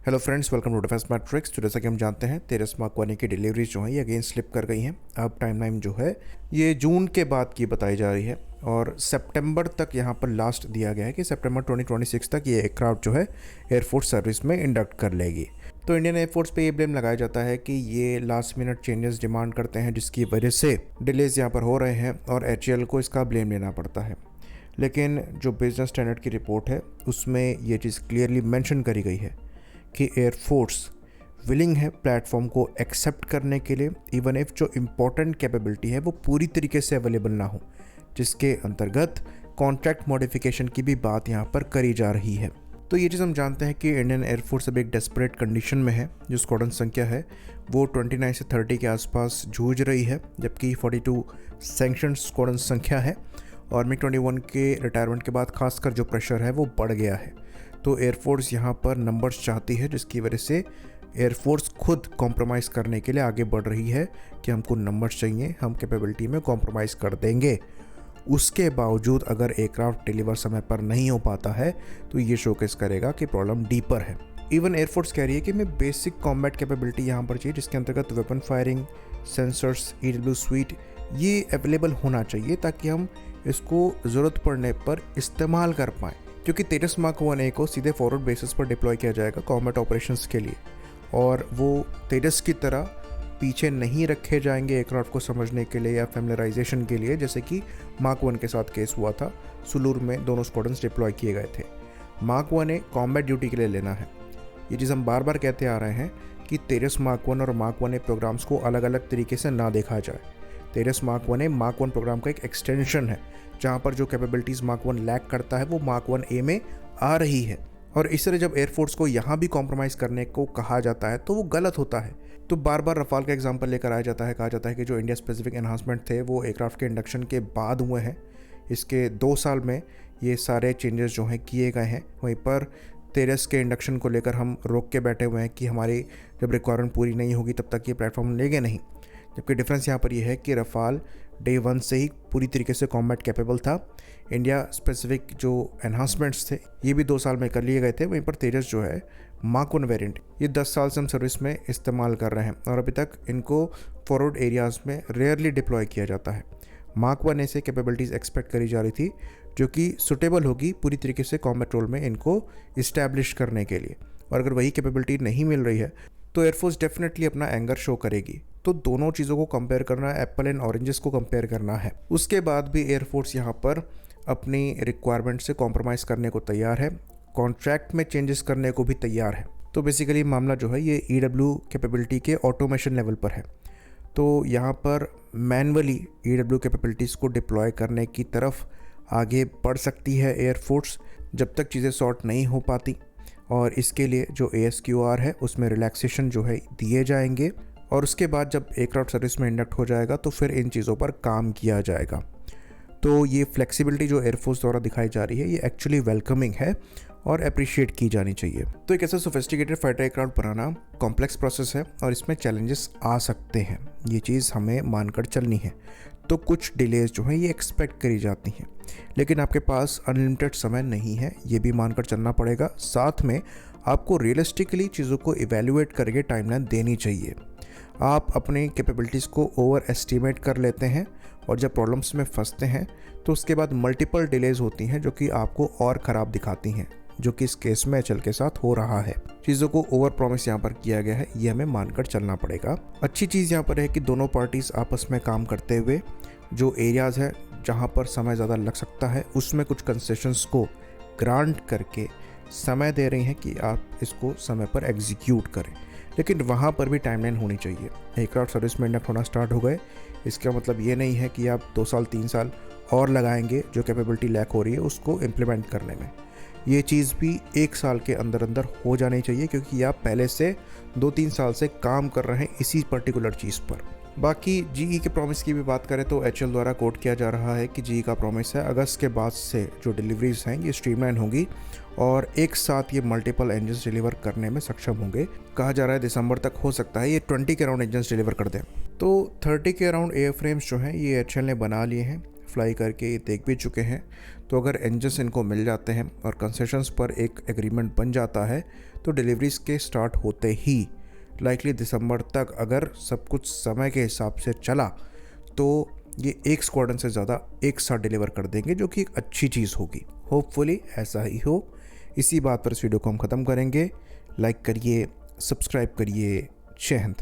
Hello friends, welcome to defence matrix. तो जैसा कि हम जानते हैं तेरस मार्क 1 की डिलीवरीज जो हैं ये अगेन स्लिप कर गई हैं। अब टाइमलाइन जो है ये जून के बाद की बताई जा रही है और सितंबर तक यहाँ पर लास्ट दिया गया है कि सितंबर 2026 तक ये एयरक्राफ्ट जो है एयरफोर्स सर्विस में इंडक्ट कर लेगी। तो इंडियन एयरफोर्स पे ये ब्लेम लगाया जाता है कि ये लास्ट मिनट चेंजेस डिमांड करते हैं जिसकी वजह से डिलेज यहाँ पर हो रहे हैं और एचएएल को इसका ब्लेम लेना पड़ता है। लेकिन जो बिजनेस स्टैंडर्ड की रिपोर्ट है उसमें ये चीज़ क्लियरली मेंशन करी गई है कि एयरफोर्स विलिंग है प्लेटफॉर्म को एक्सेप्ट करने के लिए, इवन इफ जो इम्पोर्टेंट कैपेबिलिटी है वो पूरी तरीके से अवेलेबल ना हो, जिसके अंतर्गत कॉन्ट्रैक्ट मॉडिफिकेशन की भी बात यहाँ पर करी जा रही है। तो ये चीज़ हम जानते हैं कि इंडियन एयरफोर्स अब एक डेस्परेट कंडीशन में है। जो स्क्वाड्रन संख्या है वो 29 से 30 के आसपास जूझ रही है, जबकि 42 सैंक्शन स्क्वाड्रन संख्या है और मिग-21 के रिटायरमेंट के बाद खासकर जो प्रेशर है वो बढ़ गया है। तो एयरफोर्स यहाँ पर नंबर्स चाहती है, जिसकी वजह से एयरफोर्स खुद कॉम्प्रोमाइज़ करने के लिए आगे बढ़ रही है कि हमको नंबर्स चाहिए, हम कैपेबिलिटी में कॉम्प्रोमाइज़ कर देंगे। उसके बावजूद अगर एयरक्राफ्ट डिलीवर समय पर नहीं हो पाता है तो ये शोकेस करेगा कि प्रॉब्लम डीपर है। इवन एयरफोर्स कह रही है कि हमें बेसिक कॉम्बैट कैपेबिलिटी यहाँ पर चाहिए, जिसके अंतर्गत weapon firing, sensors, EW sweet ये अवेलेबल होना चाहिए ताकि हम इसको ज़रूरत पड़ने पर इस्तेमाल कर पाएँ। क्योंकि तेजस मार्क 1A को सीधे फॉरवर्ड बेसिस पर डिप्लॉय किया जाएगा कॉम्बैट ऑपरेशंस के लिए, और वो तेजस की तरह पीछे नहीं रखे जाएंगे एयरक्राफ्ट को समझने के लिए या फैमिलराइजेशन के लिए, जैसे कि मार्क 1 के साथ केस हुआ था। सुलूर में दोनों स्क्वाड्रन्स डिप्लॉय किए गए थे। मार्क 1A कॉम्बैट ड्यूटी के लिए लेना है। ये चीज़ हम बार बार कहते आ रहे हैं कि तेजस मार्क 1 और मार्क 1A प्रोग्राम्स को अलग अलग तरीके से ना देखा जाए। तेजस मार्क 1A मार्क 1 प्रोग्राम का एक एक्सटेंशन है, जहाँ पर जो कैपेबिलिटीज़ मार्क 1 लैक करता है वो मार्क 1A में आ रही है। और इस तरह जब एयरफोर्स को यहाँ भी कॉम्प्रोमाइज़ करने को कहा जाता है तो वो गलत होता है। तो बार बार रफाल का एग्जांपल लेकर आया जाता है, कहा जाता है कि जो इंडिया स्पेसिफिक एनहांसमेंट थे वो एयरक्राफ्ट के इंडक्शन के बाद हुए हैं। इसके 2 साल में ये सारे चेंजेस जो हैं किए गए हैं। वहीं पर तेजस के इंडक्शन को लेकर हम रोक के बैठे हुए हैं कि हमारी जब रिक्वायरमेंट पूरी नहीं होगी तब तक ये प्लेटफॉर्म लेंगे नहीं। जबकि डिफरेंस यहाँ पर यह है कि रफाल डे 1 से ही पूरी तरीके से कॉम्बैट कैपेबल था। इंडिया स्पेसिफिक जो एनहांसमेंट्स थे ये भी 2 साल में कर लिए गए थे। वहीं पर तेजस जो है मार्क 1 वेरिएंट ये 10 साल से हम सर्विस में इस्तेमाल कर रहे हैं और अभी तक इनको फॉरवर्ड एरियाज़ में रेयरली डिप्लॉय किया जाता है। मार्क 1A से कैपेबिलिटीज़ एक्सपेक्ट करी जा रही थी जो कि सुटेबल होगी पूरी तरीके से कॉम्बैट रोल में इनको इस्टेब्लिश करने के लिए, और अगर वही कैपेबिलिटी नहीं मिल रही है तो एयरफोर्स डेफिनेटली अपना एंगर शो करेगी। तो दोनों चीज़ों को कंपेयर करना है, एप्पल एंड ऑरेंजेस को कंपेयर करना है। उसके बाद भी एयरफोर्स यहाँ पर अपनी रिक्वायरमेंट से कॉम्प्रोमाइज़ करने को तैयार है, कॉन्ट्रैक्ट में चेंजेस करने को भी तैयार है। तो बेसिकली मामला जो है ये EW कैपेबिलिटी के ऑटोमेशन लेवल पर है। तो यहाँ पर मैनुअली EW कैपेबिलिटीज़ को डिप्लॉय करने की तरफ आगे बढ़ सकती है एयरफोर्स जब तक चीज़ें सॉर्ट नहीं हो पाती, और इसके लिए जो ASQR है उसमें रिलैक्सेशन जो है दिए जाएंगे, और उसके बाद जब एयरक्राफ्ट सर्विस में इंडक्ट हो जाएगा तो फिर इन चीज़ों पर काम किया जाएगा। तो ये फ्लेक्सिबिलिटी जो एयरफोर्स द्वारा दिखाई जा रही है ये एक्चुअली वेलकमिंग है और अप्रिशिएट की जानी चाहिए। तो एक ऐसा सोफिस्टिकेटेड फाइटर एयरक्राफ्ट बनाना कॉम्प्लेक्स प्रोसेस है और इसमें चैलेंजेस आ सकते हैं, ये चीज़ हमें मानकर चलनी है। तो कुछ डिलेज जो हैं ये एक्सपेक्ट करी जाती हैं, लेकिन आपके पास अनलिमिटेड समय नहीं है, ये भी मानकर चलना पड़ेगा। साथ में आपको रियलिस्टिकली चीज़ों को इवेल्युएट करके टाइमलाइन देनी चाहिए। आप अपनी कैपेबिलिटीज़ को ओवर एस्टिमेट कर लेते हैं और जब प्रॉब्लम्स में फंसते हैं तो उसके बाद मल्टीपल डिलेज होती हैं जो कि आपको और ख़राब दिखाती हैं, जो कि इस केस में एचएएल के साथ हो रहा है। चीज़ों को ओवर प्रॉमिस यहाँ पर किया गया है, ये हमें मानकर चलना पड़ेगा। अच्छी चीज़ यहाँ पर है कि दोनों पार्टीज़ आपस में काम करते हुए जो एरियाज़ है जहाँ पर समय ज़्यादा लग सकता है उसमें कुछ कंसेशंस को ग्रांट करके समय दे रही हैं कि आप इसको समय पर एग्जीक्यूट करें, लेकिन वहाँ पर भी टाइमलाइन होनी चाहिए। एयरक्राफ्ट सर्विस में इंडक्ट होना स्टार्ट हो गए, इसका मतलब ये नहीं है कि आप 2 साल 3 साल और लगाएंगे जो कैपेबिलिटी लैक हो रही है उसको इम्प्लीमेंट करने में। ये चीज़ भी 1 साल के अंदर अंदर हो जानी चाहिए, क्योंकि आप पहले से 2-3 साल से काम कर रहे हैं इसी पर्टिकुलर चीज़ पर। बाकी GE के प्रॉमिस की भी बात करें तो एचएएल द्वारा कोट किया जा रहा है कि GE का प्रॉमिस है अगस्त के बाद से जो डिलीवरीज हैं ये स्ट्रीमलाइन होगी और एक साथ ये मल्टीपल इंजन्स डिलीवर करने में सक्षम होंगे। कहा जा रहा है दिसंबर तक हो सकता है ये 20 के अराउंड इंजन्स डिलीवर कर दें। तो 30 के अराउंड एयर फ्रेम्स जो हैं ये एचएएल ने बना लिए हैं। फ्लाई करके ये देख भी चुके हैं। तो अगर इंजन्स इनको मिल जाते हैं और कंसेशंस पर एक एग्रीमेंट बन जाता है तो डिलीवरीज के स्टार्ट होते ही लाइकली दिसंबर तक अगर सब कुछ समय के हिसाब से चला तो ये एक स्क्वाड्रन से ज़्यादा एक साथ डिलीवर कर देंगे, जो कि एक अच्छी चीज़ होगी। होपफुली ऐसा ही हो। इसी बात पर इस वीडियो को हम ख़त्म करेंगे। लाइक करिए, सब्सक्राइब करिए। जय हिंद।